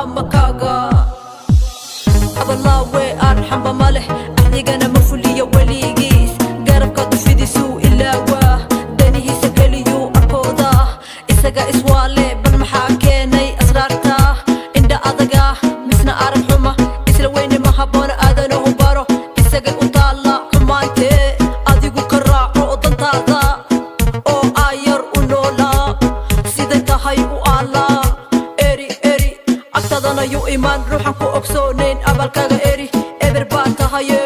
makaga Abaal Laawe arxam bamaleh ahdigana mafuliya waligiis garabka dufidisu ilaawa danihiisa geliyu arkooda isaga iswaale bal maxaa keenay asraarta indha adaga misna arag xuma isla weyne ma habboona aadanahu baro isaga u taalla xumaante adigu ka raaco dantaada oo ayar u noola siday tahay u aala eri agtadana yu imaan ruuxan ku ogsoonayn abaalkaaga eri eber baa tahaye